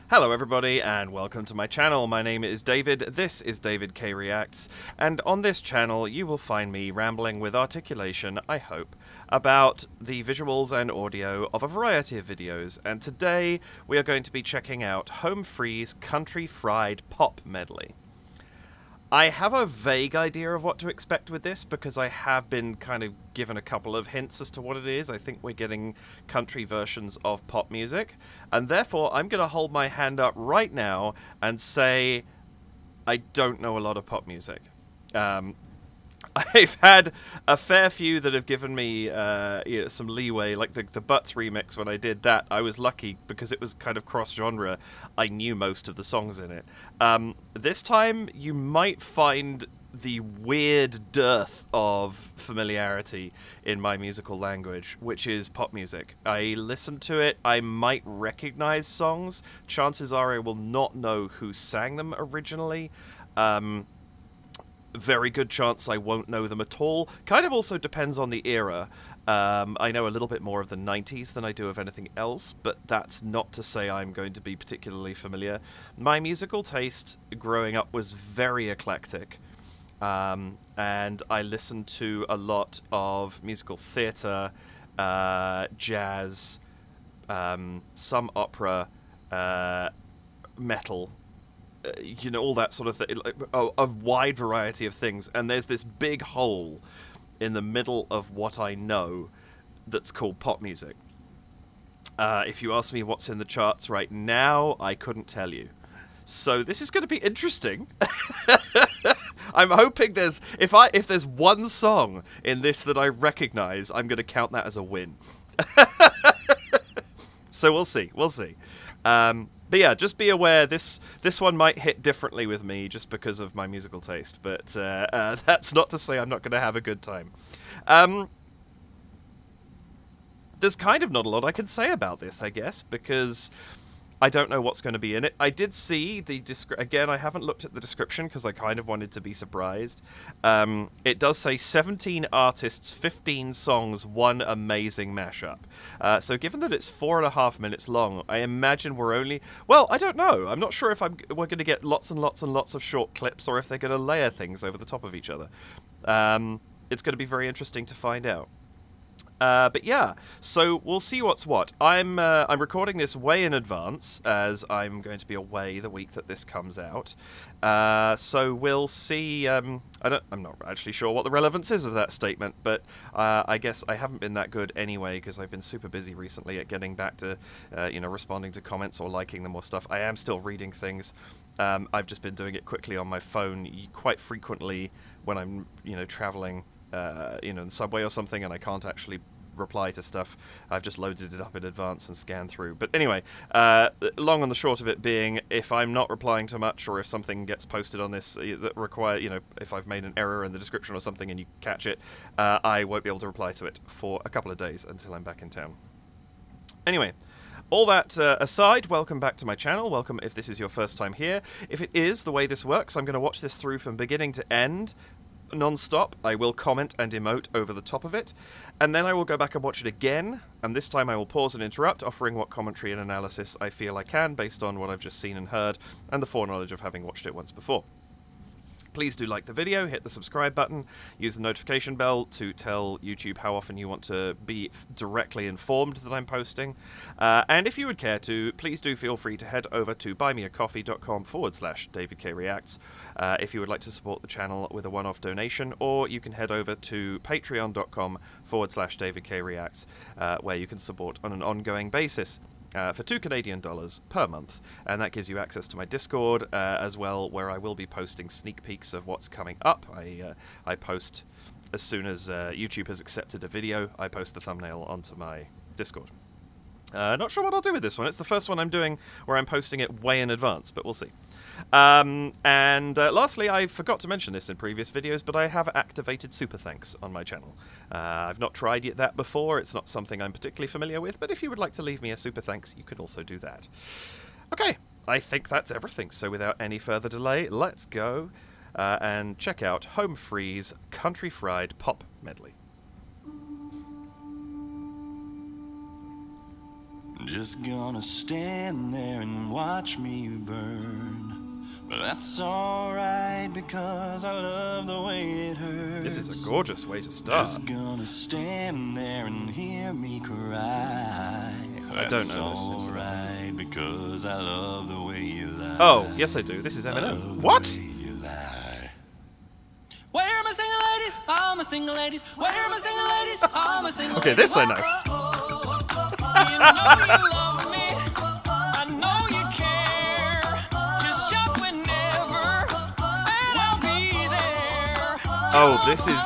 Hello everybody and welcome to my channel. My name is David, this is David K Reacts, and on this channel you will find me rambling with articulation, I hope, about the visuals and audio of a variety of videos, and today we are going to be checking out Home Free's Country Fried Pop Medley. I have a vague idea of what to expect with this because I have been kind of given a couple of hints as to what it is. I think we're getting country versions of pop music, and therefore I'm going to hold my hand up right now and say I don't know a lot of pop music. I've had a fair few that have given me some leeway, like the Butts remix. When I did that, I was lucky because it was kind of cross-genre. I knew most of the songs in it. This time, you might find the weird dearth of familiarity in my musical language, which is pop music. I listen to it, I might recognize songs. Chances are I will not know who sang them originally. Very good chance I won't know them at all. Kind of also depends on the era. I know a little bit more of the 90s than I do of anything else, but that's not to say I'm going to be particularly familiar. My musical taste growing up was very eclectic, and I listened to a lot of musical theatre, jazz, some opera, metal, you know, all that sort of thing, like, a wide variety of things, and there's this big hole in the middle of what I know that's called pop music. If you ask me what's in the charts right now, I couldn't tell you. So this is going to be interesting. I'm hoping if there's one song in this that I recognize, I'm going to count that as a win. So we'll see. But yeah, just be aware, this one might hit differently with me just because of my musical taste, but that's not to say I'm not going to have a good time. There's kind of not a lot I can say about this, I guess, because I don't know what's going to be in it. I did see the again, I haven't looked at the description because I kind of wanted to be surprised. It does say 17 artists, 15 songs, 1 amazing mashup. So given that it's 4.5 minutes long, I imagine we're only... Well, I don't know. I'm not sure if we're going to get lots and lots and lots of short clips or if they're going to layer things over the top of each other. It's going to be very interesting to find out. But yeah, so we'll see what's what. I'm recording this way in advance, as I'm going to be away the week that this comes out. So we'll see. I'm not actually sure what the relevance is of that statement, but I guess I haven't been that good anyway because I've been super busy recently at getting back to, responding to comments or liking them or stuff. I am still reading things. I've just been doing it quickly on my phone quite frequently when I'm, traveling. In the subway or something, and I can't actually reply to stuff. I've just loaded it up in advance and scanned through. But anyway, long and the short of it being, if I'm not replying to much, or if something gets posted on this that require, if I've made an error in the description or something and you catch it, I won't be able to reply to it for a couple of days until I'm back in town. Anyway, all that aside, welcome back to my channel. Welcome if this is your first time here. If it is, the way this works, I'm going to watch this through from beginning to end, non-stop. I will comment and emote over the top of it, and then I will go back and watch it again, and this time I will pause and interrupt, offering what commentary and analysis I feel I can based on what I've just seen and heard, and the foreknowledge of having watched it once before. Please do like the video, hit the subscribe button, use the notification bell to tell YouTube how often you want to be directly informed that I'm posting. And if you would care to, please do feel free to head over to buymeacoffee.com/DavidKReacts if you would like to support the channel with a one-off donation, or you can head over to patreon.com/DavidKReacts where you can support on an ongoing basis. For $2 Canadian per month, and that gives you access to my Discord as well, where I will be posting sneak peeks of what's coming up. I post as soon as YouTube has accepted a video. I post the thumbnail onto my Discord. Not sure what I'll do with this one. It's the first one I'm doing where I'm posting it way in advance, but we'll see. Lastly, I forgot to mention this in previous videos, but I have activated Super Thanks on my channel. I've not tried that before. It's not something I'm particularly familiar with, but if you would like to leave me a Super Thanks, you can also do that. Okay, I think that's everything. So without any further delay, let's go and check out Home Free's Country Fried Pop Medley. Just gonna stand there and watch me burn. But that's alright because I love the way it hurts. This is a gorgeous way to start. Just gonna stand there and hear me cry. I don't know this. That's alright because I love the way you lie. Oh, yes I do. This is Eminem. What? Where are my single ladies? All my single ladies. Where are my single ladies? All my single Okay, ladies. this I know. You know you love me. I know you care. Just shout whenever, and I'll be there. Oh, this is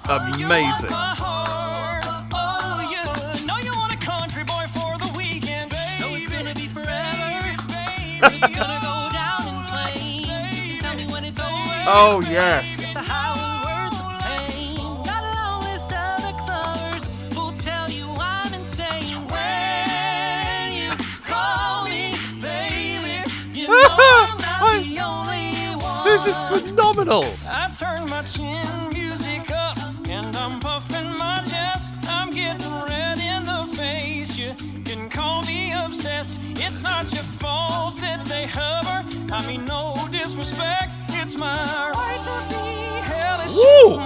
amazing. Oh, you know you want a country boy for the weekend, baby. So it's gonna be forever, baby. It's gonna go down in flames. You can tell me when it's over. Oh, yes. The highway worth the pain. Got a long list of ex-lovers who'll tell you I'm insane. When you call me, baby, you know I'm not the only one. This is phenomenal. I turn my chin music up and I'm puffing my chest. I'm getting red in the face. You can call me obsessed. It's not your fault that they hover. I mean, no disrespect. It's my right to be hellish. Woo!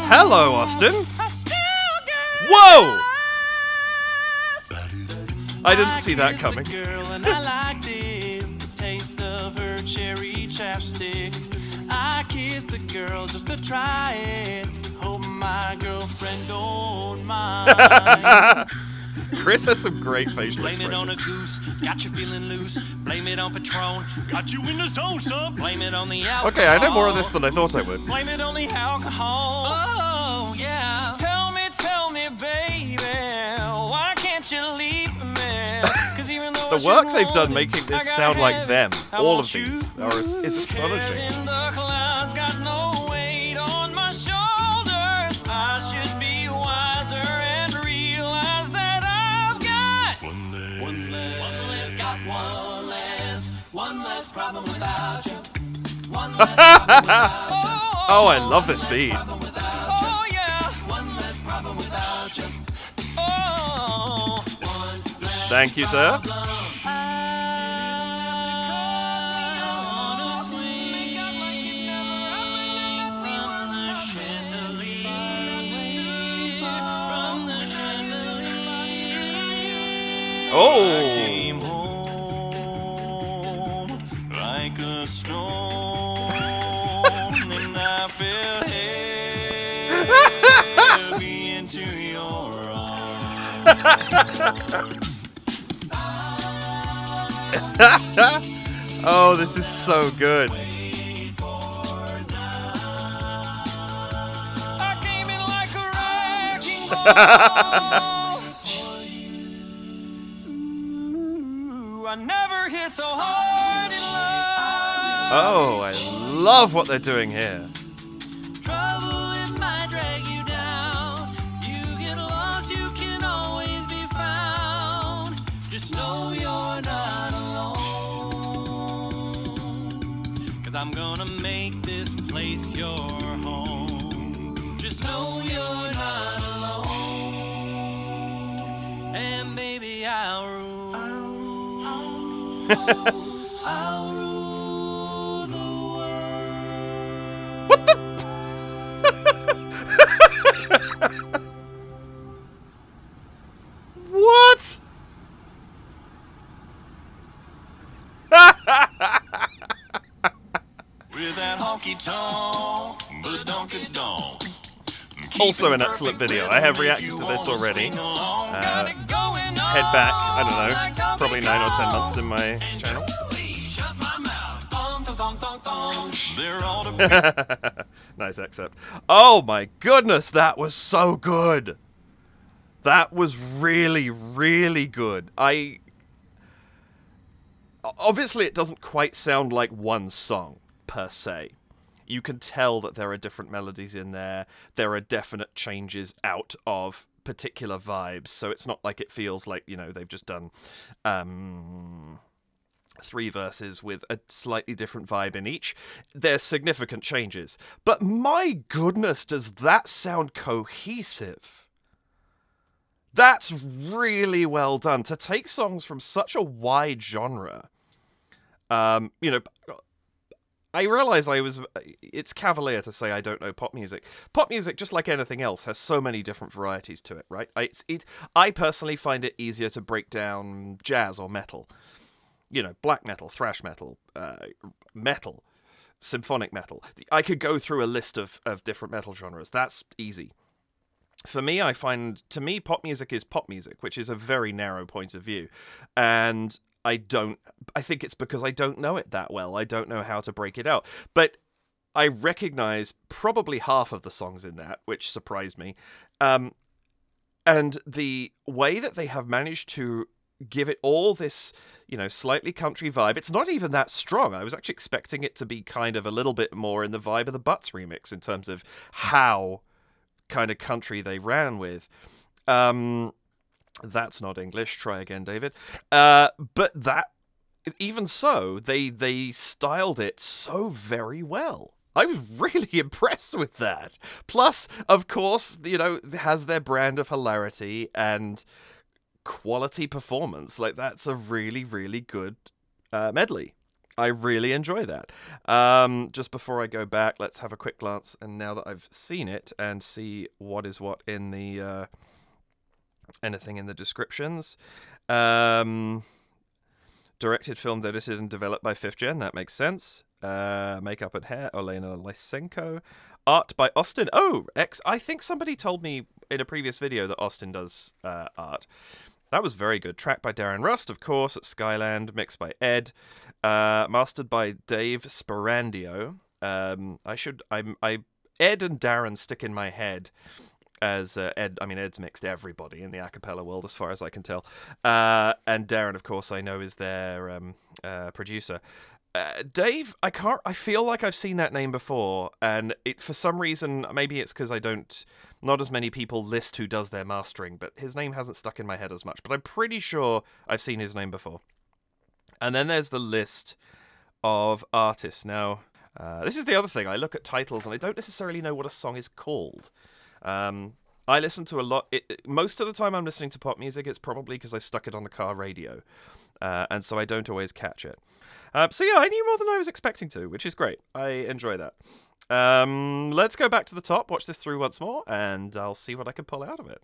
Hello, Austin. I still get Whoa! I didn't see that coming. Girl and I liked it, the taste of her cherry chapstick. I kissed a girl just to try it. Hope my girlfriend don't mind. Chris has some great facial Blame it on a expressions. goose, got you feeling loose. Blame it on Patron, got you in the zone, son. Blame it on the alcohol. Okay, I know more of this than I thought I would. Blame it on the alcohol. Oh, yeah. Tell me, baby, why can't you leave me? 'Cause even though The work they've done making this sound like them, all of these, is astonishing. In the clouds, got no weight on my shoulders. I should be wiser and realize that I've got one less problem without you. One less problem without you. Oh, I love this beat. Oh yeah, one less problem without you. Oh, Thank you, sir. Oh! Came home like a stone, and I fell heavy into your arms. Oh, this is so good. I came in like a wrecking ball. I never hit so hard in love. Oh, I love what they're doing here. Trouble it might drag you down. You get lost, you can always be found. Just know you're not alone. 'Cause I'm gonna make this place your home. Just know you're not alone. And baby, I'll rule. I'll rule the world. What the? What? With that honky tonk, but donkey donk. Also an excellent video. I have reacted to this already. Head back, I don't know, probably 9 or 10 months in my channel. Nice excerpt. Oh my goodness, that was so good. That was really, really good. Obviously, it doesn't quite sound like one song, per se. You can tell that there are different melodies in there. There are definite changes out of particular vibes. So it's not like it feels like, you know, they've just done 3 verses with a slightly different vibe in each. There's significant changes. But my goodness, does that sound cohesive? That's really well done to take songs from such a wide genre. You know, I realize it's cavalier to say I don't know pop music. Pop music, just like anything else, has so many different varieties to it, right? I personally find it easier to break down jazz or metal. You know, black metal, thrash metal, metal, symphonic metal. I could go through a list of different metal genres. That's easy. For me, to me, pop music is pop music, which is a very narrow point of view. And I think it's because I don't know it that well. I don't know how to break it out. But I recognize probably half of the songs in that, which surprised me. And the way that they have managed to give it all this, you know, slightly country vibe. It's not even that strong. I was actually expecting it to be kind of a little bit more in the vibe of the Butts remix in terms of how kind of country they ran with. That's not English. Try again, David. But that, even so, they styled it so very well. I was really impressed with that. Plus, of course, you know, has their brand of hilarity and quality performance. Like, that's a really, really good medley. I really enjoy that. Just before I go back, let's have a quick glance, and now that I've seen it, and see what is what in the anything in the descriptions. Directed, filmed, edited, and developed by 5th Gen. That makes sense. Makeup and hair, Olena Lysenko. Art by Austin. Oh, I think somebody told me in a previous video that Austin does art. That was very good. Track by Darren Rust, of course, at Skyland. Mixed by Ed. Mastered by Dave Sparandio. Ed and Darren stick in my head as Ed. I mean, Ed's mixed everybody in the a cappella world, as far as I can tell. And Darren, of course, I know is their producer. Dave, I feel like I've seen that name before, and for some reason, maybe it's because not as many people list who does their mastering, but his name hasn't stuck in my head as much. But I'm pretty sure I've seen his name before. And then there's the list of artists. Now, this is the other thing. I look at titles, and I don't necessarily know what a song is called. I listen to a lot. Most of the time I'm listening to pop music, it's probably because I stuck it on the car radio. And so I don't always catch it. So yeah, I knew more than I was expecting to, which is great. I enjoy that. Let's go back to the top, watch this through once more, and I'll see what I can pull out of it.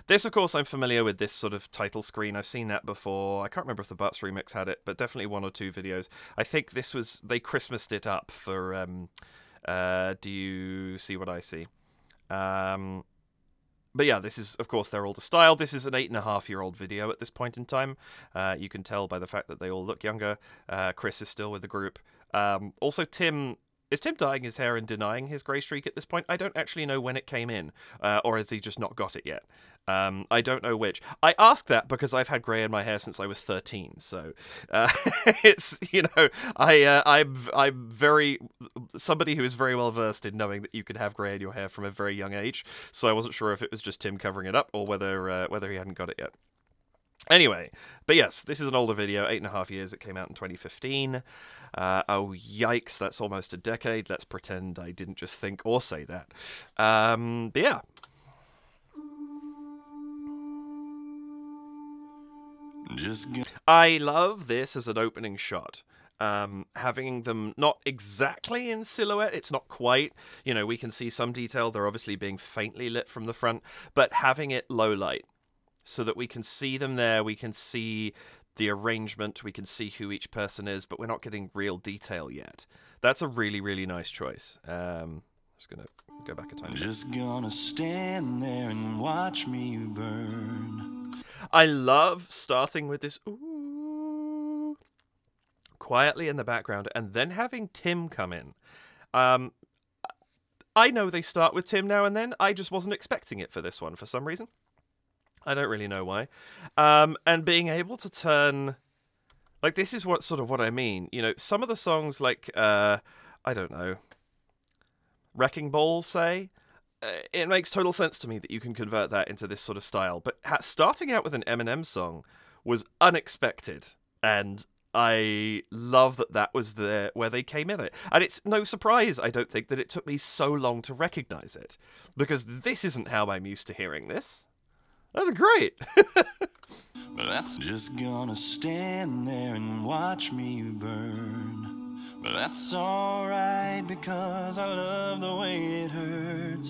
This, of course, I'm familiar with this sort of title screen. I've seen that before. I can't remember if the Butts remix had it, but definitely one or two videos. I think this was, they Christmased it up for, Do You See What I See? But yeah, this is, of course, they're older style. This is an 8.5-year-old video at this point in time. You can tell by the fact that they all look younger. Chris is still with the group. Also, is Tim dyeing his hair and denying his grey streak at this point? I don't actually know when it came in, or has he just not got it yet? I don't know which. I ask that because I've had grey in my hair since I was 13, so it's, you know, I'm very somebody who is very well versed in knowing that you can have grey in your hair from a very young age. So I wasn't sure if it was just Tim covering it up or whether he hadn't got it yet. Anyway, but yes, this is an older video, 8.5 years. It came out in 2015. Oh, yikes, that's almost a decade. Let's pretend I didn't just think or say that. But yeah. I love this as an opening shot. Having them not exactly in silhouette, it's not quite, you know, we can see some detail. They're obviously being faintly lit from the front, but having it low light, so that we can see them there, we can see the arrangement, we can see who each person is, but we're not getting real detail yet. That's a really, really nice choice. Just gonna go back a tiny bit. Just gonna stand there and watch me burn. I love starting with this ooh quietly in the background, and then having Tim come in. I know they start with Tim now and then. I just wasn't expecting it for this one for some reason. I don't really know why. And being able to turn, like, this is what I mean. You know, some of the songs, like, I don't know, Wrecking Ball, say, it makes total sense to me that you can convert that into this sort of style. But starting out with an Eminem song was unexpected, and I love that that was where they came in it. And it's no surprise, I don't think, that it took me so long to recognize it. Because this isn't how I'm used to hearing this. That's great. But that's just gonna stand there and watch me burn. But that's alright because I love the way it hurts.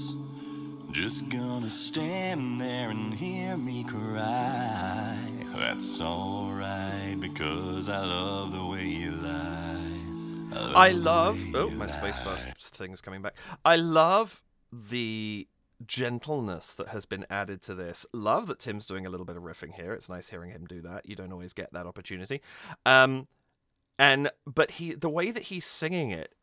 Just gonna stand there and hear me cry. That's alright because I love the way you lie. I love... Oh, my spacebar thing's coming back. I love the gentleness that has been added to this. Love that Tim's doing a little bit of riffing here. It's nice hearing him do that. You don't always get that opportunity. But the way that he's singing it,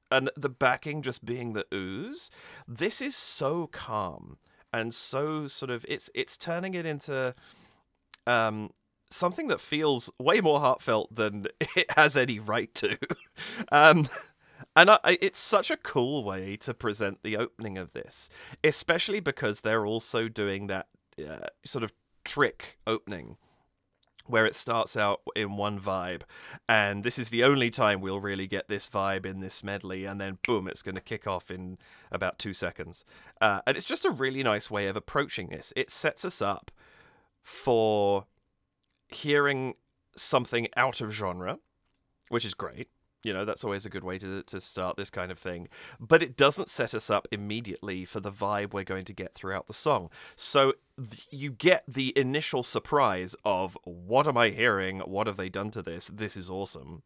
and the backing just being the ooze, this is so calm and so sort of it's turning it into something that feels way more heartfelt than it has any right to. It's such a cool way to present the opening of this, especially because they're also doing that sort of trick opening where it starts out in one vibe, and this is the only time we'll really get this vibe in this medley, and then boom, it's going to kick off in about 2 seconds. And it's just a really nice way of approaching this. It sets us up for hearing something out of genre, which is great. You know, that's always a good way to start this kind of thing. But it doesn't set us up immediately for the vibe we're going to get throughout the song. So you get the initial surprise of, what am I hearing? What have they done to this? This is awesome.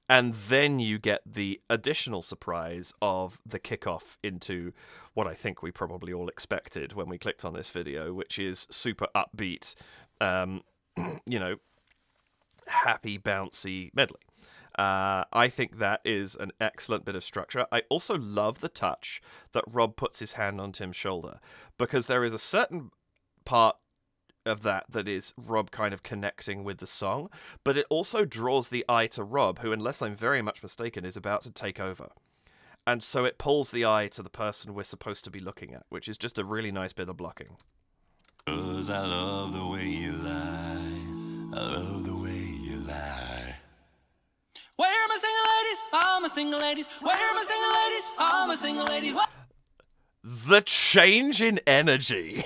And then you get the additional surprise of the kickoff into what I think we probably all expected when we clicked on this video, which is super upbeat, you know, happy, bouncy medley. I think that is an excellent bit of structure. I also love the touch that Rob puts his hand on Tim's shoulder, because there is a certain part of that is Rob kind of connecting with the song, but it also draws the eye to Rob, who, unless I'm very much mistaken, is about to take over. And so it pulls the eye to the person we're supposed to be looking at, which is just a really nice bit of blocking. 'Cause I love the way you lie. I love the way you lie. Where are my single ladies? All my single ladies. Where are my single ladies? All my single ladies. What? The change in energy.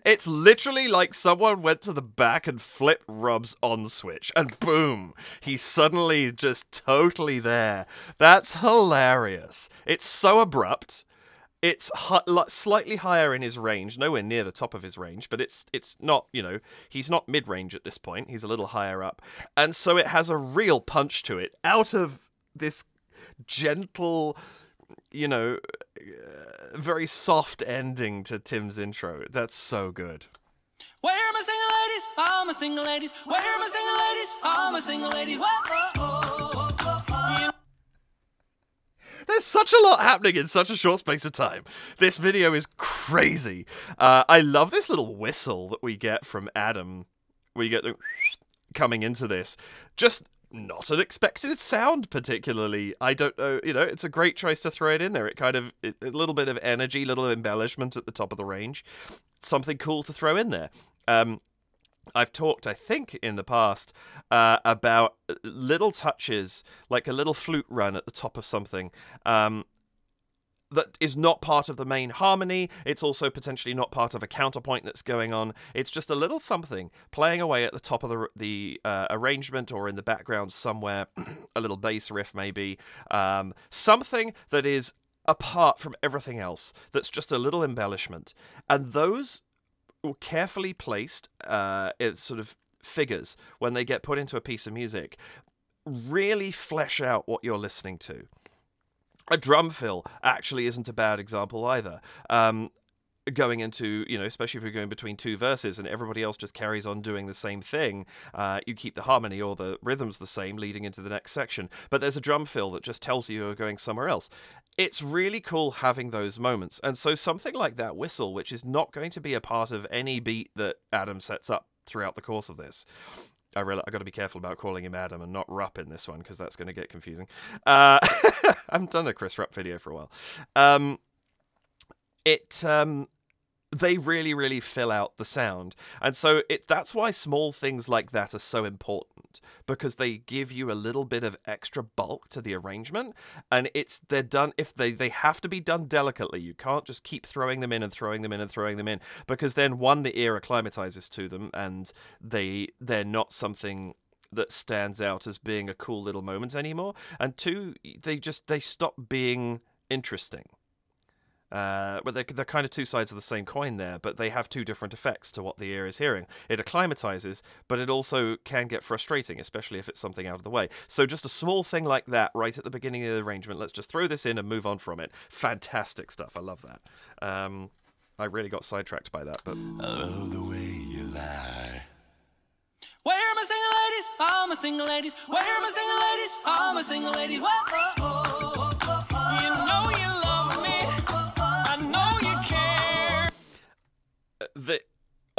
It's literally like someone went to the back and flipped Rob's on switch, and boom, he's suddenly just totally there. That's hilarious. It's so abrupt. It's slightly higher in his range, nowhere near the top of his range, but it's not, you know, he's not mid-range at this point. He's a little higher up. And so it has a real punch to it out of this gentle, you know, very soft ending to Tim's intro. That's so good. Where are my single ladies? All my single ladies. Where are my single ladies? All my single ladies. There's such a lot happening in such a short space of time. This video is crazy. I love this little whistle that we get from Adam. We get coming into this. Just not an expected sound, particularly. I don't know, you know, it's a great choice to throw it in there. It kind of, a little bit of energy, little embellishment at the top of the range. Something cool to throw in there. I've talked, I think, in the past about little touches, like a little flute run at the top of something that is not part of the main harmony. It's also potentially not part of a counterpoint that's going on. It's just a little something playing away at the top of the arrangement, or in the background somewhere, a little bass riff maybe. Something that is apart from everything else, that's just a little embellishment. And those carefully placed sort of figures, when they get put into a piece of music, really flesh out what you're listening to. A drum fill actually isn't a bad example either. Going into, you know, especially if you're going between two verses and everybody else just carries on doing the same thing, you keep the harmony or the rhythms the same leading into the next section, but there's a drum fill that just tells you you're going somewhere else. It's really cool having those moments. And so something like that whistle, which is not going to be a part of any beat that Adam sets up throughout the course of this. I got to be careful about calling him Adam and not Rupp in this one, because that's going to get confusing. I haven't done a Chris Rupp video for a while. they really, really fill out the sound. And so that's why small things like that are so important, because they give you a little bit of extra bulk to the arrangement, and they're done, if they have to be done delicately. You can't just keep throwing them in and throwing them in and throwing them in, because then one, the ear acclimatizes to them, and they're not something that stands out as being a cool little moment anymore, and two, they stop being interesting. But they're kind of two sides of the same coin there, but they have two different effects to what the ear is hearing. It acclimatizes, but it also can get frustrating, especially if it's something out of the way. So just a small thing like that right at the beginning of the arrangement, let's just throw this in and move on from it. Fantastic stuff. I love that. I really got sidetracked by that, but... I love the way you lie. Where are my single ladies? All my single ladies. Where are my single ladies? All my single ladies. You know you love me. I know you care.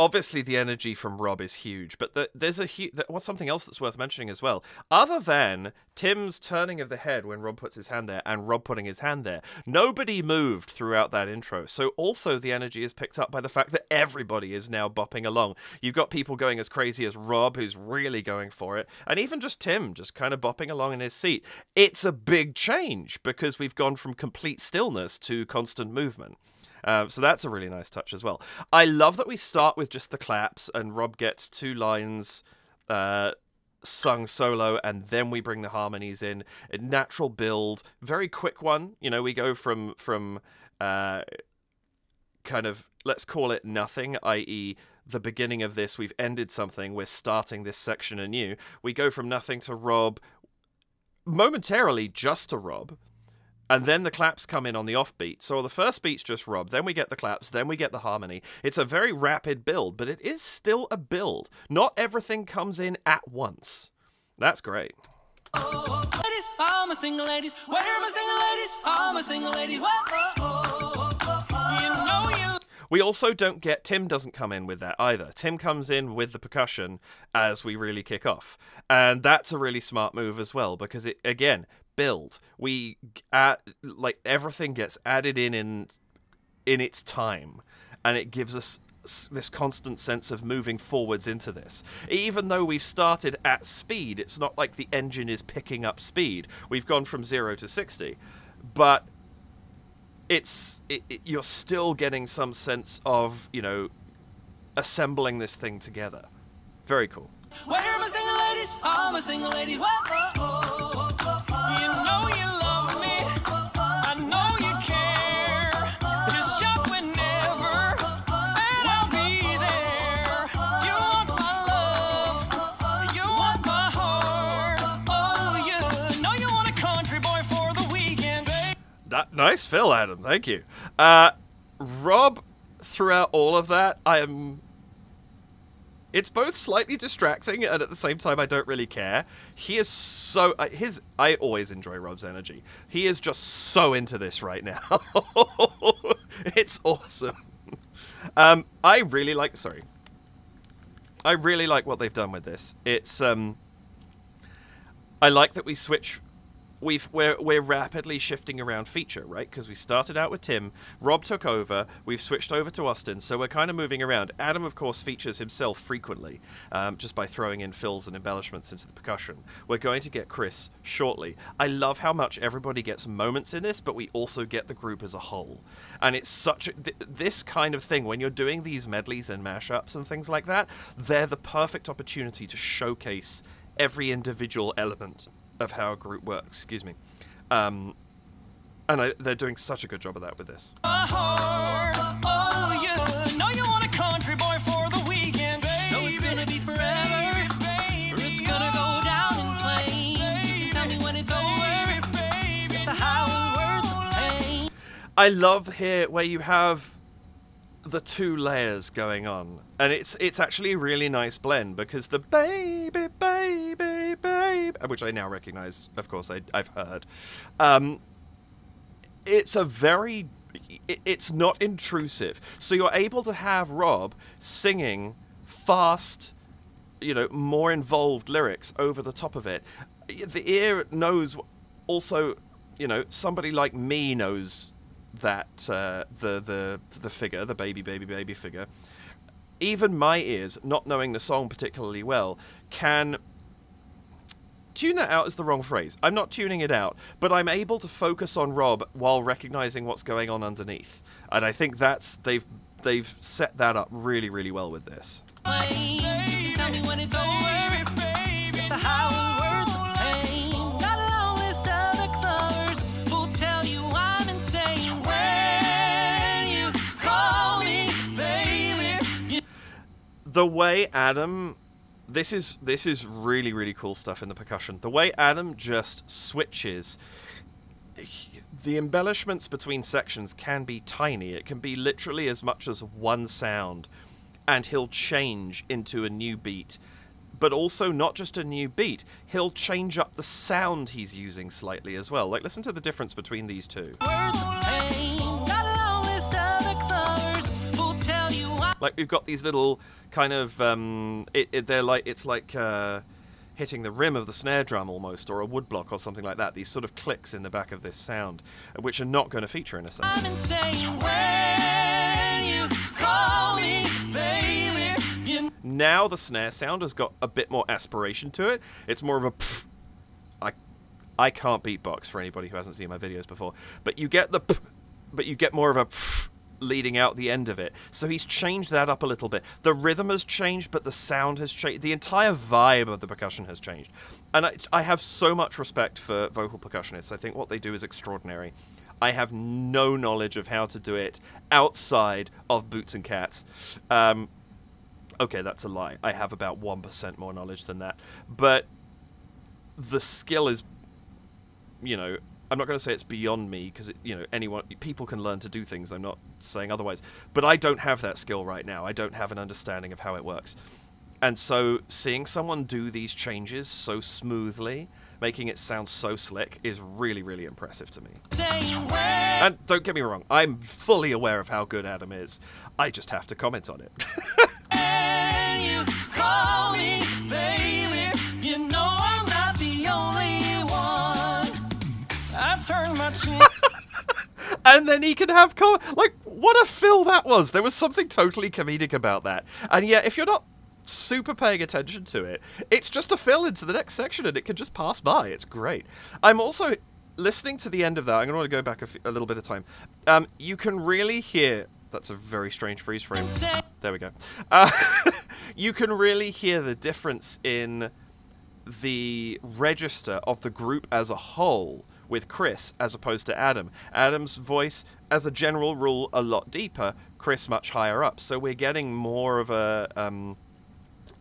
Obviously, the energy from Rob is huge, but there's what's something else that's worth mentioning as well. Other than Tim's turning of the head when Rob puts his hand there, and Rob putting his hand there, nobody moved throughout that intro. So also the energy is picked up by the fact that everybody is now bopping along. You've got people going as crazy as Rob, who's really going for it, and even just Tim, just kind of bopping along in his seat. It's a big change, because we've gone from complete stillness to constant movement. So that's a really nice touch as well. I love that we start with just the claps, and Rob gets 2 lines sung solo, and then we bring the harmonies in. A natural build, very quick one. You know, we go from kind of, let's call it nothing, i.e. the beginning of this, we've ended something, we're starting this section anew. We go from nothing to Rob, momentarily just to Rob, and then the claps come in on the offbeat. So the first beat's just Rob, then we get the claps, then we get the harmony. It's a very rapid build, but it is still a build. Not everything comes in at once. That's great. Ladies, all my single ladies. Where are my single ladies? All my single ladies. You know you... We also don't get... Tim doesn't come in with that either. Tim comes in with the percussion as we really kick off. And that's a really smart move as well, because it, again... build. We like everything gets added in its time, and it gives us this constant sense of moving forwards into this. Even though we've started at speed, it's not like the engine is picking up speed. We've gone from 0 to 60, but you're still getting some sense of, you know, assembling this thing together. Very cool. Where are my single ladies? All my single ladies. You know you love me. I know you care. Just jump whenever, and I'll be there. You want my love. You want my heart. Oh, you know you want a country boy for the weekend, babe. Nice fill, Adam. Thank you. Rob, throughout all of that, it's both slightly distracting, and at the same time, I don't really care. He is so... I always enjoy Rob's energy. He is just so into this right now. It's awesome. I really like... Sorry. I really like what they've done with this. It's... I like that we switch... We're rapidly shifting around feature, right? Because we started out with Tim, Rob took over, we've switched over to Austin, so we're kind of moving around. Adam, of course, features himself frequently, just by throwing in fills and embellishments into the percussion. We're going to get Chris shortly. I love how much everybody gets moments in this, but we also get the group as a whole. And it's such this kind of thing, when you're doing these medleys and mashups and things like that, they're the perfect opportunity to showcase every individual element of how a group works, excuse me. And they're doing such a good job of that with this. Oh, you know you want a country boy for the weekend, babe. So it's gonna be forever, or it's gonna go down in flames. You can tell me when it's over, if the highway worth the pain. I love here where you have the 2 layers going on, and it's actually a really nice blend, because the baby, baby, baby, which I now recognize, of course, I've heard, it's a very, it's not intrusive, so you're able to have Rob singing fast, you know, more involved lyrics over the top of it. The ear knows also, you know, somebody like me knows that the figure, the baby figure, even my ears, not knowing the song particularly well, can tune that out is the wrong phrase. I'm not tuning it out, but I'm able to focus on Rob while recognizing what's going on underneath. And I think that's they've set that up really, really well with this. Tell me when it's over, if the how worth the pain. Got a long list of XRs who'll tell you I'm insane when you call me baby. The way Adam, this is really, really cool stuff in the percussion. The way Adam just switches. The embellishments between sections can be tiny. It can be literally as much as one sound, and he'll change into a new beat. But also not just a new beat, he'll change up the sound he's using slightly as well. Like, listen to the difference between these two. Like, we've got these little kind of they're like, it's like hitting the rim of the snare drum almost, or a wood block or something like that. These sort of clicks in the back of this sound, which are not going to feature in a second. Now the snare sound has got a bit more aspiration to it. It's more of a pff. I can't beatbox, for anybody who hasn't seen my videos before, but you get the pff, but you get more of a pff leading out the end of it. So he's changed that up a little bit. The rhythm has changed, but the sound has changed. The entire vibe of the percussion has changed. And I have so much respect for vocal percussionists. I think what they do is extraordinary. I have no knowledge of how to do it outside of Boots and Cats. Okay, that's a lie. I have about 1% more knowledge than that. But the skill is, you know, I'm not going to say it's beyond me, because, you know, people can learn to do things. I'm not saying otherwise. But I don't have that skill right now. I don't have an understanding of how it works. And so seeing someone do these changes so smoothly, making it sound so slick, is really, really impressive to me. And don't get me wrong, I'm fully aware of how good Adam is. I just have to comment on it. You call me baby, you know I'm not the only one. I turn my chin. And then he can have like, what a fill that was. There was something totally comedic about that. And yet, if you're not super paying attention to it, it's just a fill into the next section, and it can just pass by. It's great. I'm also listening to the end of that. I'm going to want to go back a little bit of time. You can really hear. That's a very strange freeze frame. There we go. You can really hear the difference in the register of the group as a whole with Chris as opposed to Adam. Adam's voice, as a general rule, a lot deeper. Chris much higher up. So we're getting more of a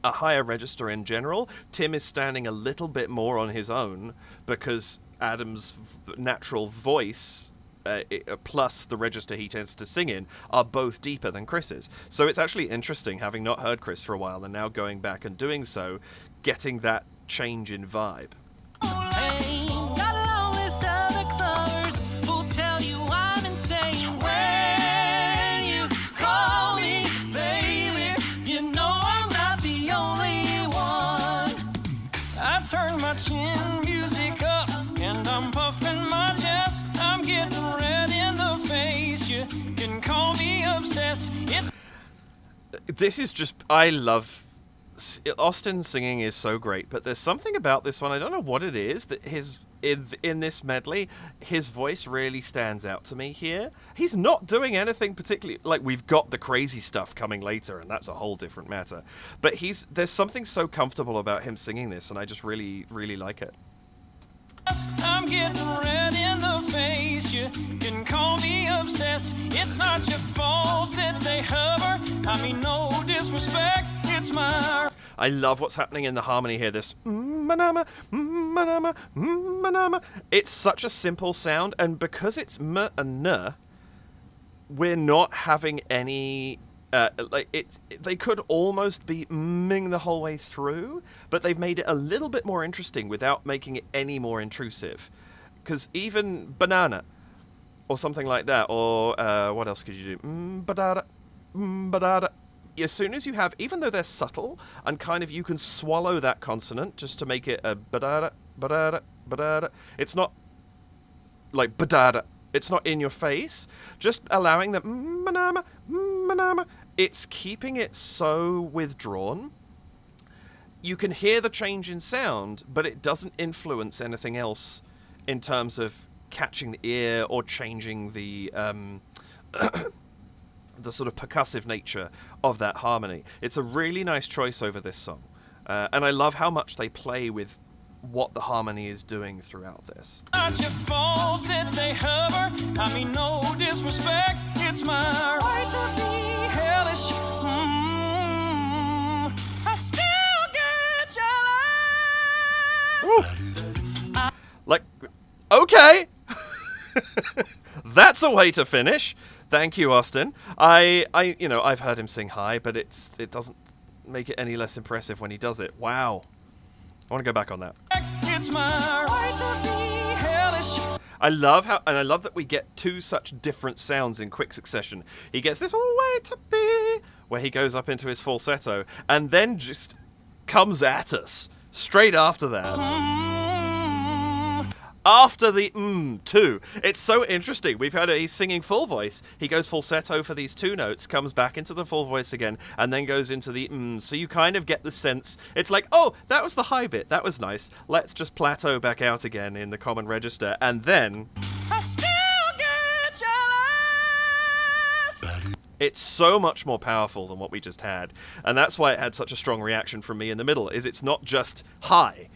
higher register in general. Tim is standing a little bit more on his own because Adam's natural voice plus the register he tends to sing in are both deeper than Chris's. So it's actually interesting, having not heard Chris for a while and now going back and doing so, getting that change in vibe. Turn my chin music up, and I'm puffing my chest. I'm getting red in the face. You can call me obsessed. This is just, I love Austin's singing is so great, but there's something about this one, I don't know what it is, that in this medley, his voice really stands out to me here. He's not doing anything particularly, like, we've got the crazy stuff coming later, and that's a whole different matter. But there's something so comfortable about him singing this, and I just really, really like it. I'm getting red in the face. You can call me obsessed. It's not your fault that they hover. I mean, no disrespect. It's my... I love what's happening in the harmony here. This manama, manama, manama. It's such a simple sound, and because it's m and n, we're not having any. They could almost be mming the whole way through, but they've made it a little bit more interesting without making it any more intrusive. Because even banana, or something like that, or what else could you do? Badada, badada. As soon as you have, even though they're subtle, and kind of you can swallow that consonant just to make it a badada, badada, badada. It's not like badada, It's not in your face. Just allowing the manama, manama. It's keeping it so withdrawn. You can hear the change in sound, but it doesn't influence anything else in terms of catching the ear or changing the the sort of percussive nature of that harmony. It's a really nice choice over this song. And I love how much they play with what the harmony is doing throughout this. Not your fault that they hover. I mean, no disrespect. It's my right to be hellish. I still get jealous. Like, okay. That's a way to finish. Thank you, Austin. You know, I've heard him sing high, but it doesn't make it any less impressive when he does it. Wow. I want to go back on that. It's my right to be hellish. I love that we get two such different sounds in quick succession. He gets this way to be, where he goes up into his falsetto, and then just comes at us straight after that. After the too. It's so interesting. We've had he's singing full voice. He goes falsetto for these two notes, comes back into the full voice again, and then goes into the So you kind of get the sense. It's like, oh, that was the high bit. That was nice. Let's just plateau back out again in the common register. And then I still get jealous. it's so much more powerful than what we just had. And that's why it had such a strong reaction from me in the middle, is it's not just high.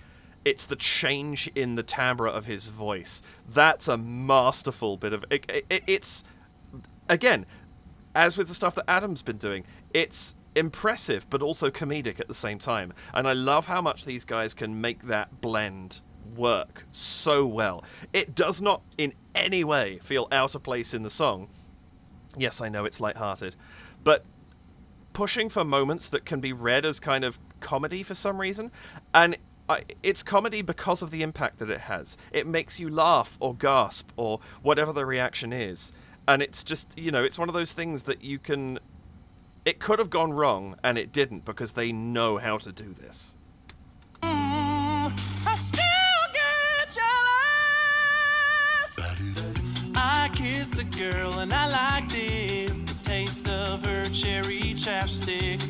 It's the change in the timbre of his voice. That's a masterful bit of... It's... Again, as with the stuff that Adam's been doing, it's impressive, but also comedic at the same time. And I love how much these guys can make that blend work so well. It does not in any way feel out of place in the song. Yes, I know it's lighthearted, but pushing for moments that can be read as kind of comedy for some reason, and it's comedy because of the impact that it has. It makes you laugh or gasp or whatever the reaction is. And it's just, you know, it's one of those things that you can... It could have gone wrong, and it didn't, because they know how to do this. I still get jealous. I kissed a girl and I liked it. The taste of her cherry chapstick.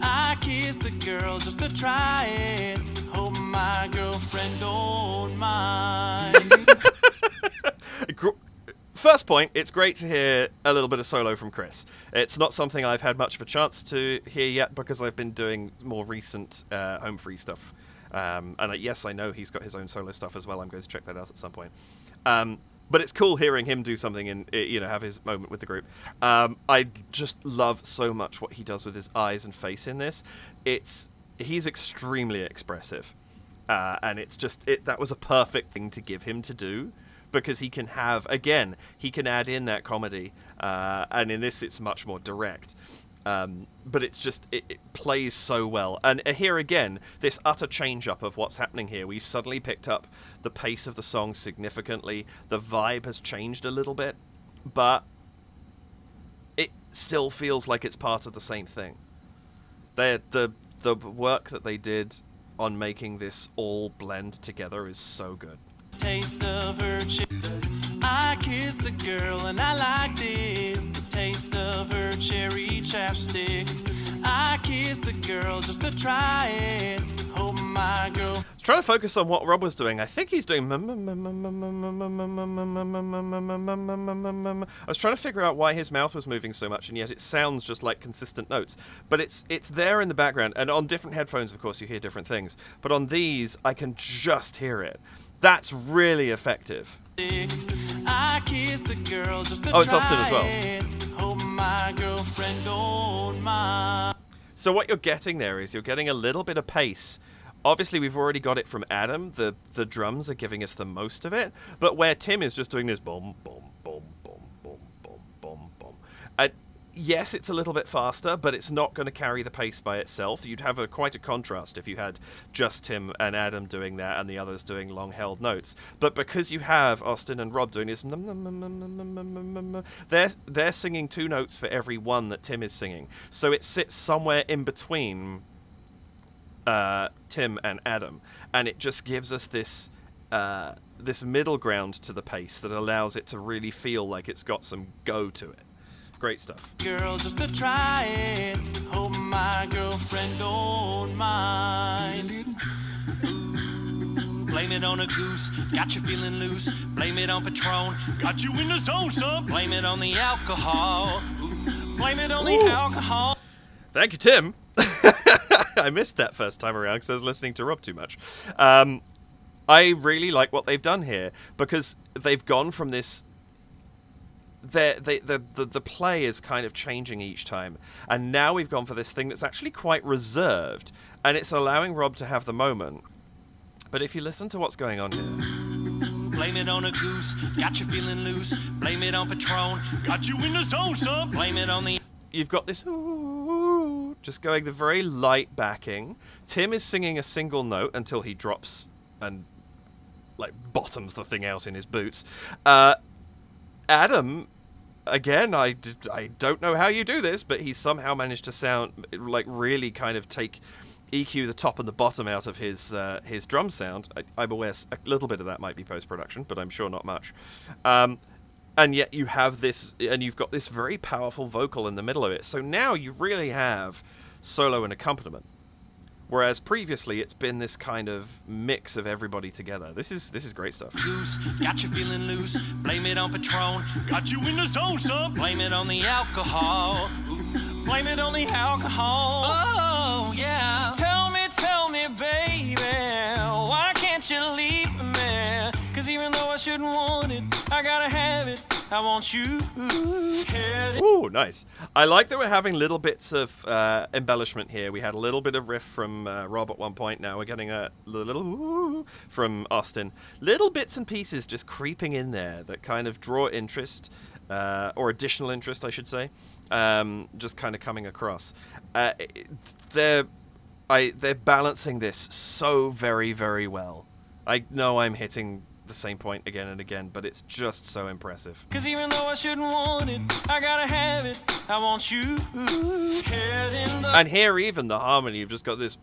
I kissed a girl just to try it. Hope my girlfriend don't mind. First point, it's great to hear a little bit of solo from Chris. It's not something I've had much of a chance to hear yet, because I've been doing more recent home free stuff. Yes, I know he's got his own solo stuff as well. I'm going to check that out at some point. But it's cool hearing him do something and, you know, have his moment with the group. I just love so much what he does with his eyes and face in this. He's extremely expressive. And it's just, that was a perfect thing to give him to do, because he can have, again, he can add in that comedy. And in this, it's much more direct. But it's just, it plays so well. And here again, this utter change-up of what's happening here. We've suddenly picked up the pace of the song significantly. The vibe has changed a little bit, but it still feels like it's part of the same thing. The work that they did on making this all blend together is so good. Taste of her I kissed a girl and I liked it. The taste of her cherry chapstick. I kissed a girl just to try it. Hope my girl... I was trying to focus on what Rob was doing. I think he's doing... I was trying to figure out why his mouth was moving so much, and yet it sounds just like consistent notes. But it's there in the background, and on different headphones, of course, you hear different things. But on these, I can just hear it. That's really effective. I kissed a girl just to it's Austin as well. Hope my girlfriend don't mind. So what you're getting there is you're getting a little bit of pace. Obviously, we've already got it from Adam. The drums are giving us the most of it. But where Tim is just doing this boom, boom, boom, boom, boom, boom, boom, boom. And yes, it's a little bit faster, but it's not going to carry the pace by itself. You'd have quite a contrast if you had just Tim and Adam doing that and the others doing long-held notes. But because you have Austin and Rob doing this, they're singing two notes for every one that Tim is singing. So it sits somewhere in between Tim and Adam, and it just gives us this this middle ground to the pace that allows it to really feel like it's got some go to it. Great stuff. Girl, just to try it. Hope my girlfriend don't mind. Ooh, blame it on a goose, got you feeling loose. Blame it on Patron, got you in the zone, son. Blame it on the alcohol. Ooh, blame it on the alcohol. Thank you, Tim. I missed that first time around because I was listening to Rob too much. I really like what they've done here because they've gone from this. The play is kind of changing each time, and now we've gone for this thing that's actually quite reserved, and it's allowing Rob to have the moment. But if you listen to what's going on here, blame it on a goose, got you feeling loose. Blame it on Patron, got you in the zone, son. Blame it on the. You've got this ooh, just going the very light backing. Tim is singing a single note until he drops and like bottoms the thing out in his boots. Adam, again, I don't know how you do this, but he somehow managed to sound like really kind of EQ the top and the bottom out of his drum sound. I'm aware a little bit of that might be post-production, but I'm sure not much. And yet you have this, and you've got this very powerful vocal in the middle of it. So now you really have solo and accompaniment. Whereas previously it's been this kind of mix of everybody together. This is great stuff. Goose, got you feeling loose. Blame it on Patron, got you in the zone, son. Blame it on the alcohol. Ooh, blame it on the alcohol. Oh yeah. Tell me, baby, why can't you leave me? 'Cause even though I shouldn't want it, I gotta have it. I want you. Ooh, nice. I like that we're having little bits of embellishment here. We had a little bit of riff from Rob at one point. Now we're getting a little ooh from Austin. Little bits and pieces just creeping in there that kind of draw interest, or additional interest, I should say. Just kind of coming across. They're balancing this so very, very well. I know I'm hitting the same point again and again, but it's just so impressive. 'Cause even though I shouldn't want it, I gotta have it. I want you. And here even the harmony, you've just got this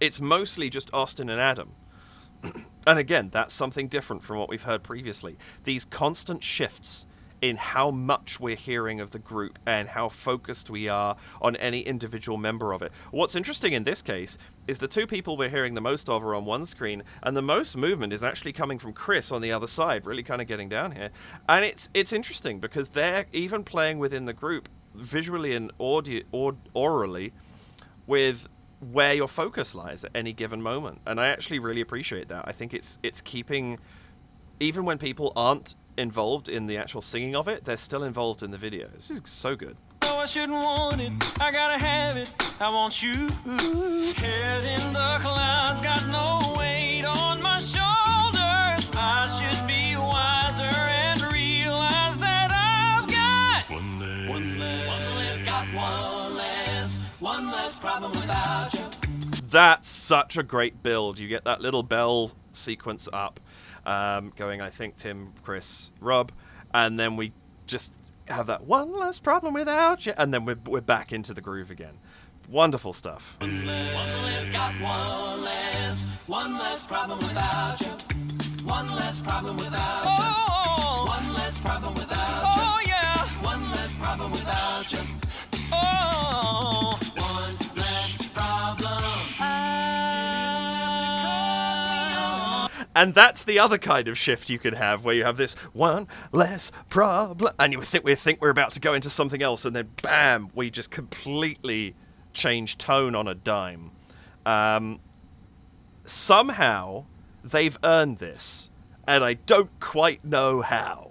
It's mostly just Austin and Adam. And again, that's something different from what we've heard previously. These constant shifts in how much we're hearing of the group and how focused we are on any individual member of it. What's interesting in this case is the two people we're hearing the most of are on one screen, and the most movement is actually coming from Chris on the other side, really kind of getting down here. And it's interesting because they're even playing within the group, visually and orally, with where your focus lies at any given moment. And I actually really appreciate that. I think it's keeping, even when people aren't involved in the actual singing of it, they're still involved in the video. This is so good. No, I shouldn't want it, I gotta have it, I want you. Head in the clouds, got no weight on my shoulders. I should be wiser and realize that I've got one less problem without you. That's such a great build. You get that little bell sequence up, going, I think, Tim, Chris, Rob, and then we just have that one less problem without you, and then we're back into the groove again. Wonderful stuff. One less problem without you. One less problem without you. One less problem without you. Oh yeah. One less problem without you. Oh. One less problem. And that's the other kind of shift you can have, where you have this one less problem, and you think we're about to go into something else, and then bam, we just completely change tone on a dime. Somehow they've earned this, and I don't quite know how.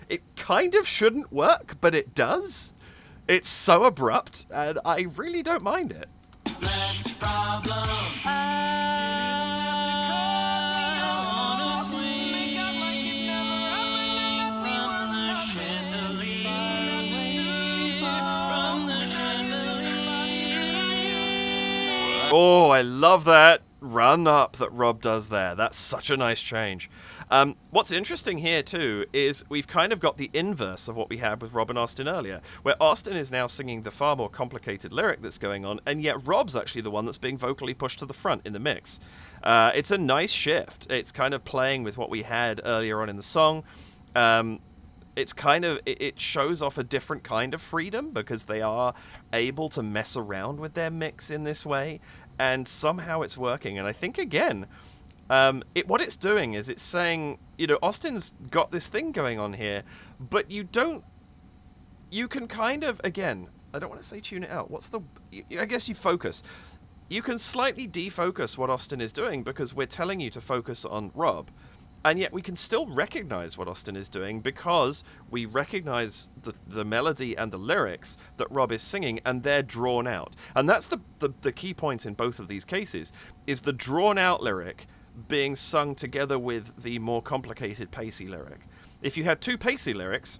It kind of shouldn't work, but it does. It's so abrupt, and I really don't mind it. Less problem. Oh, I love that. run up that Rob does there. That's such a nice change. What's interesting here too is we've kind of got the inverse of what we had with Rob and Austin earlier, where Austin is now singing the far more complicated lyric that's going on, and yet Rob's actually the one that's being vocally pushed to the front in the mix. It's a nice shift. It's kind of playing with what we had earlier on in the song. It's kind of, it shows off a different kind of freedom because they are able to mess around with their mix in this way, and somehow it's working. And I think, again, what it's doing is it's saying, you know, Austin's got this thing going on here, but you can kind of, again, I don't want to say tune it out. I guess you focus. You can slightly defocus what Austin is doing because we're telling you to focus on Rob. And yet we can still recognize what Austin is doing because we recognize the melody and the lyrics that Rob is singing, and they're drawn out. And that's the key point in both of these cases, is the drawn out lyric being sung together with the more complicated pacey lyric. If you had two pacey lyrics,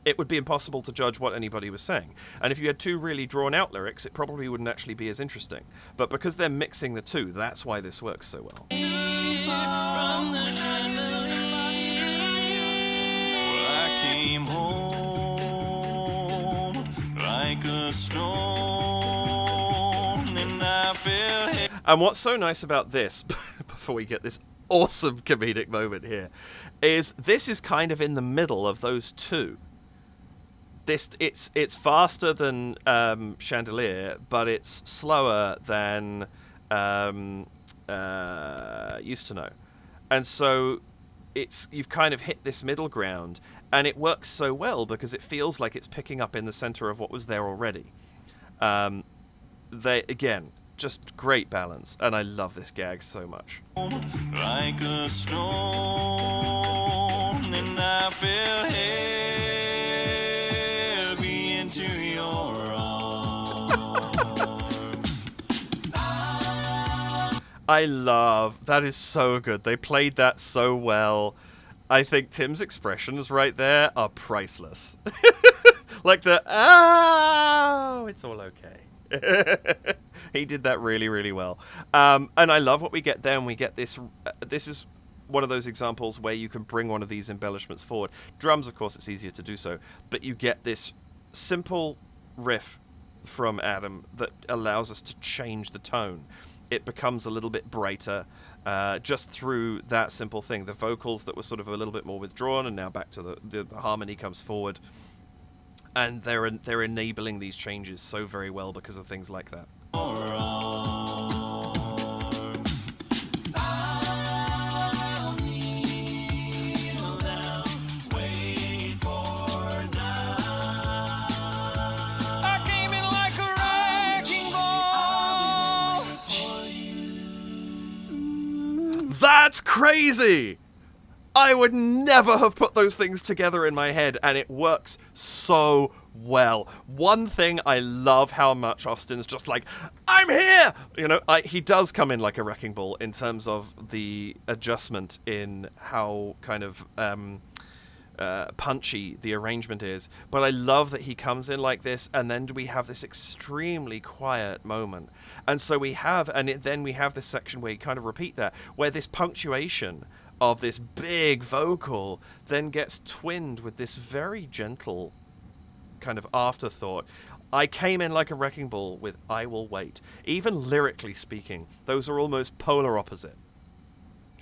it would be impossible to judge what anybody was saying. And if you had two really drawn out lyrics, it probably wouldn't actually be as interesting. But because they're mixing the two, that's why this works so well. I came home like a stone, and I fell. And what's so nice about this, before we get this awesome comedic moment here, is this is kind of in the middle of those two. It's faster than Chandelier, but it's slower than Used to Know. And so you've kind of hit this middle ground, and it works so well because it feels like it's picking up in the center of what was there already. Again, just great balance, and I love this gag so much. Like a stone, and I fell heavy into your arms. I love that. Is so good. They played that so well. I think Tim's expressions right there are priceless. Like the "oh, it's all okay." He did that really, really well. And I love what we get then. We get this. This is one of those examples where you can bring one of these embellishments forward. Drums, of course, it's easier to do so, but you get this simple riff from Adam that allows us to change the tone. It becomes a little bit brighter just through that simple thing. The vocals that were sort of a little bit more withdrawn, and now back to the harmony comes forward. And they're enabling these changes so very well because of things like that. That's crazy! I would never have put those things together in my head, and it works so well. One thing, I love how much Austin's just like, I'm here! You know, he does come in like a wrecking ball in terms of the adjustment in how kind of punchy the arrangement is. But I love that he comes in like this, and then we have this extremely quiet moment. And so we have, then we have this section where you kind of repeat that, where this punctuation of this big vocal then gets twinned with this very gentle kind of afterthought. I came in like a wrecking ball with I will wait. Even lyrically speaking, those are almost polar opposite.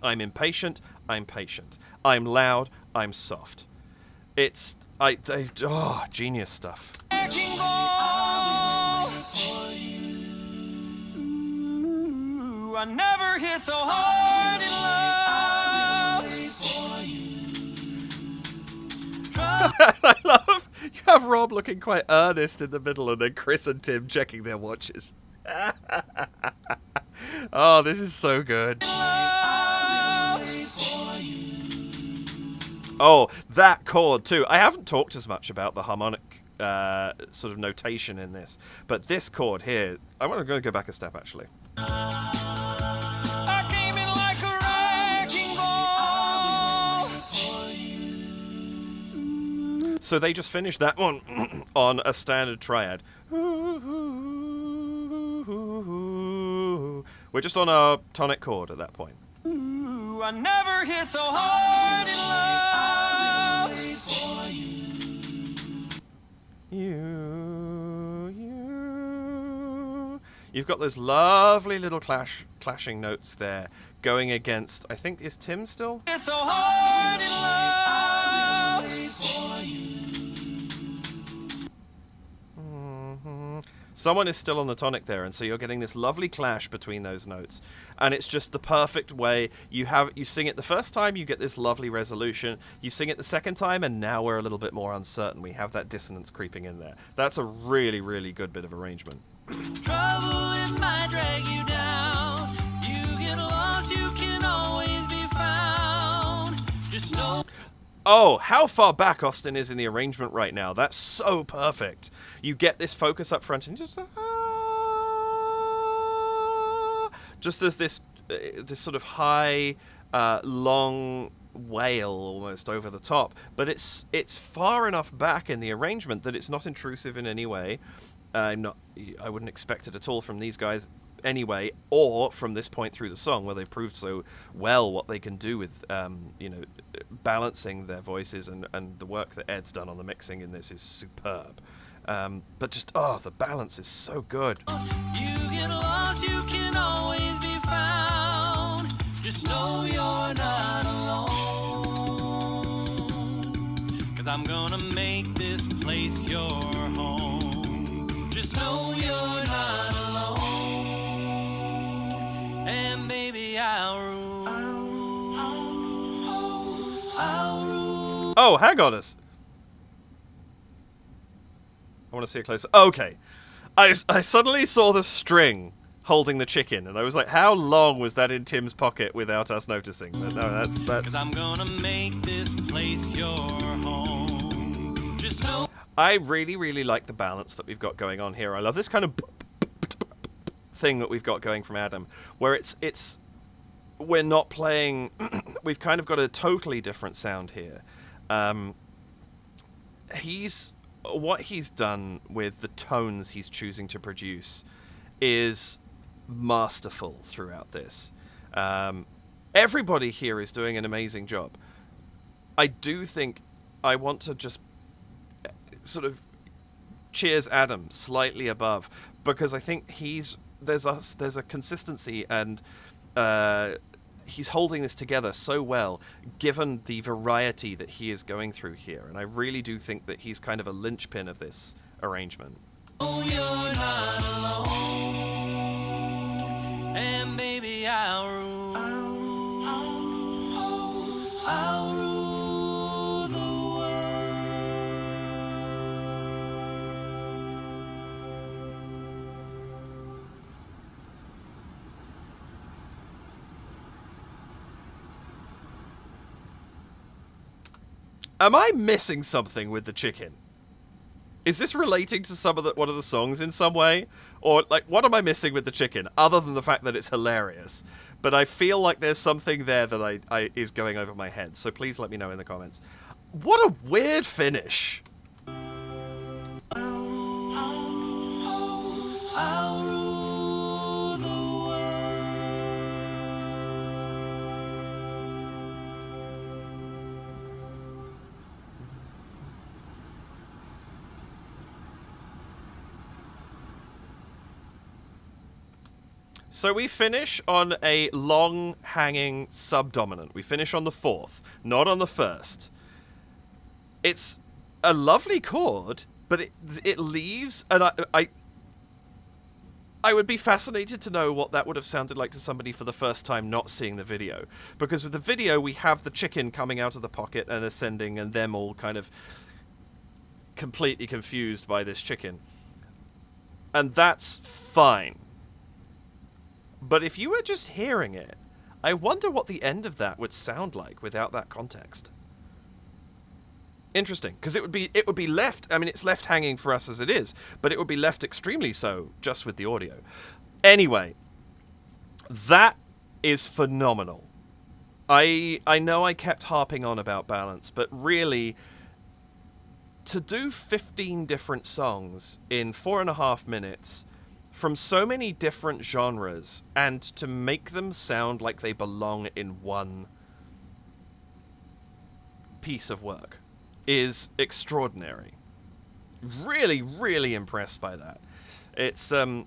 I'm impatient, I'm patient. I'm loud, I'm soft. It's, genius stuff. I never hit so hard in love. I love you have Rob looking quite earnest in the middle, and then Chris and Tim checking their watches. Oh, this is so good. Oh, that chord too. I haven't talked as much about the harmonic sort of notation in this, but this chord here, I'm going to go back a step actually. I came in like a wrecking ball. So they just finished that one on a standard triad, We're just on our tonic chord at that point. Ooh, I never hit so hard in love. You've got those lovely little clashing notes there going against, I think, is Tim still? It's so hard in love. Someone is still on the tonic there, and so you're getting this lovely clash between those notes, and it's just the perfect way. You sing it the first time, you get this lovely resolution. You sing it the second time, and now we're a little bit more uncertain. We have that dissonance creeping in there. That's a really, really good bit of arrangement. Trouble it might drag you down. You get lost, you can always be found. Just know. Oh, how far back Austin is in the arrangement right now. That's so perfect. You get this focus up front and just just as this sort of high, long wail almost over the top. But it's far enough back in the arrangement that it's not intrusive in any way. I wouldn't expect it at all from these guys anyway, or from this point through the song where they've proved so well what they can do with you know, balancing their voices, and the work that Ed's done on the mixing in this is superb. But just, oh, the balance is so good. You get lost, you can always be found. Just know you're not alone. 'Cause I'm gonna make this place your home. Just know you're not alone. And baby, I'll rule. Oh, hang on us. I want to see it closer. Okay. I suddenly saw the string holding the chicken, and I was like, how long was that in Tim's pocket without us noticing? But no, that's... 'Cause I'm gonna make this place your home. Just know. I really, really like the balance that we've got going on here. I love this kind of thing that we've got going from Adam, where it's we're not playing... We've kind of got a totally different sound here. What he's done with the tones he's choosing to produce is masterful throughout this. Everybody here is doing an amazing job. I do think I want to just sort of cheers Adam slightly above, because I think there's a consistency, and he's holding this together so well, given the variety that he is going through here. And I really do think that he's kind of a linchpin of this arrangement. Oh, you're not alone. And baby, I'll rule. I'll rule the Am I missing something with the chicken? Is this relating to one of the songs in some way? Or, like, what am I missing with the chicken, other than the fact that it's hilarious? But I feel like there's something there that is going over my head, so please let me know in the comments. What a weird finish. So we finish on a long-hanging subdominant. We finish on the 4th, not on the 1st. It's a lovely chord, but it leaves, and I would be fascinated to know what that would have sounded like to somebody for the first time not seeing the video. Because with the video, we have the chicken coming out of the pocket and ascending, and them all kind of completely confused by this chicken. And that's fine. But if you were just hearing it, I wonder what the end of that would sound like without that context. Interesting, because it would be left, I mean, it's left hanging for us as it is, but it would be left extremely so just with the audio. Anyway, that is phenomenal. I know I kept harping on about balance, but really, to do 15 different songs in 4.5 minutes from so many different genres and to make them sound like they belong in one piece of work is extraordinary. Really, really impressed by that. It's, you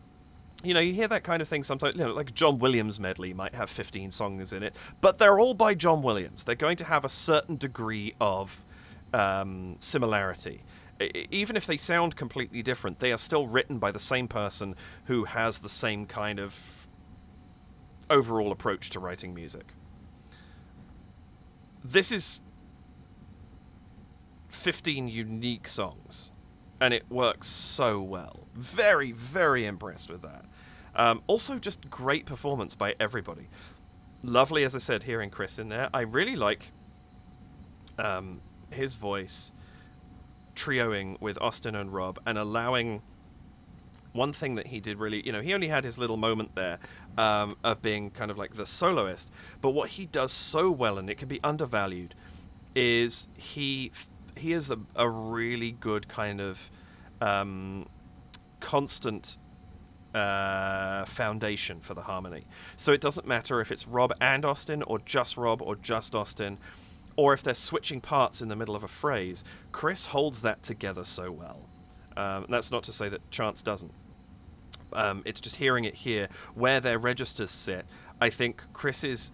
know, you hear that kind of thing sometimes, you know, like John Williams medley might have 15 songs in it, but they're all by John Williams. They're going to have a certain degree of similarity. Even if they sound completely different, they are still written by the same person who has the same kind of overall approach to writing music. This is 15 unique songs, and it works so well. Very, very impressed with that. Also, just great performance by everybody. Lovely, as I said, hearing Chris in there. I really like his voice trioing with Austin and Rob and allowing one thing that he did really, you know, he only had his little moment there of being kind of like the soloist, but what he does so well, and it can be undervalued, is he is a really good kind of constant foundation for the harmony. So it doesn't matter if it's Rob and Austin, or just Rob, or just Austin, or if they're switching parts in the middle of a phrase. Chris holds that together so well. That's not to say that Chance doesn't. It's just hearing it here, where their registers sit. I think Chris's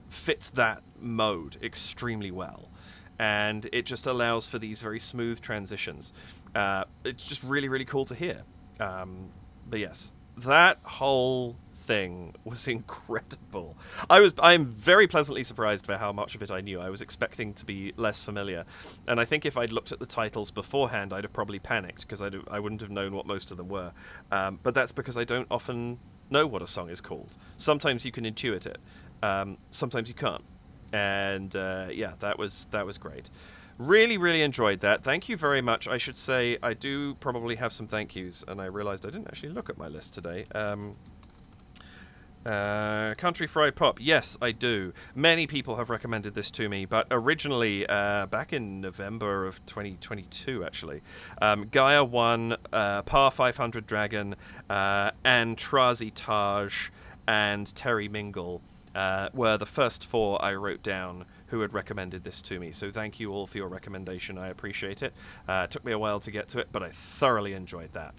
fits that mode extremely well, and it just allows for these very smooth transitions. It's just really, really cool to hear. But yes, that whole thing was incredible. I'm very pleasantly surprised by how much of it I knew. I was expecting to be less familiar, and I think if I'd looked at the titles beforehand, I'd have probably panicked, because I wouldn't have known what most of them were. But that's because I don't often know what a song is called. Sometimes you can intuit it, sometimes you can't. And yeah, that was great. Really, really enjoyed that. Thank you very much. I should say I do probably have some thank yous, and I realized I didn't actually look at my list today. Country Fried Pop. Yes, I do. Many people have recommended this to me, but originally, back in November of 2022, actually, Gaia 1, Par 500 Dragon, and Trazi Taj, and Terry Mingle were the first 4 I wrote down who had recommended this to me. So thank you all for your recommendation. I appreciate it. It took me a while to get to it, but I thoroughly enjoyed that.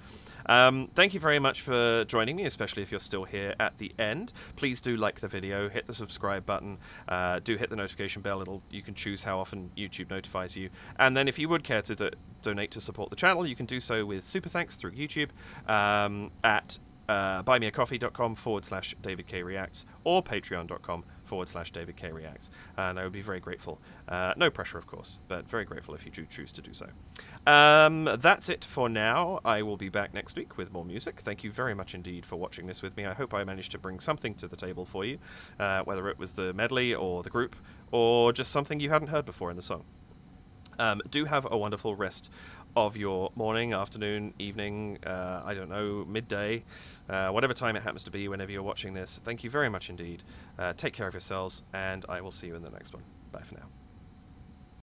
Thank you very much for joining me, especially if you're still here at the end. Please do like the video, hit the subscribe button, do hit the notification bell. You can choose how often YouTube notifies you. And then if you would care to donate to support the channel, you can do so with super thanks through YouTube at buymeacoffee.com/DavidKReacts or patreon.com/DavidKReacts, and I would be very grateful. No pressure, of course, but very grateful if you do choose to do so. That's it for now. I will be back next week with more music. Thank you very much indeed for watching this with me. I hope I managed to bring something to the table for you, whether it was the medley or the group or just something you hadn't heard before in the song. Do have a wonderful rest of your morning, afternoon, evening, I don't know, midday, whatever time it happens to be whenever you're watching this. Thank you very much indeed. Take care of yourselves, and I will see you in the next one. Bye for now.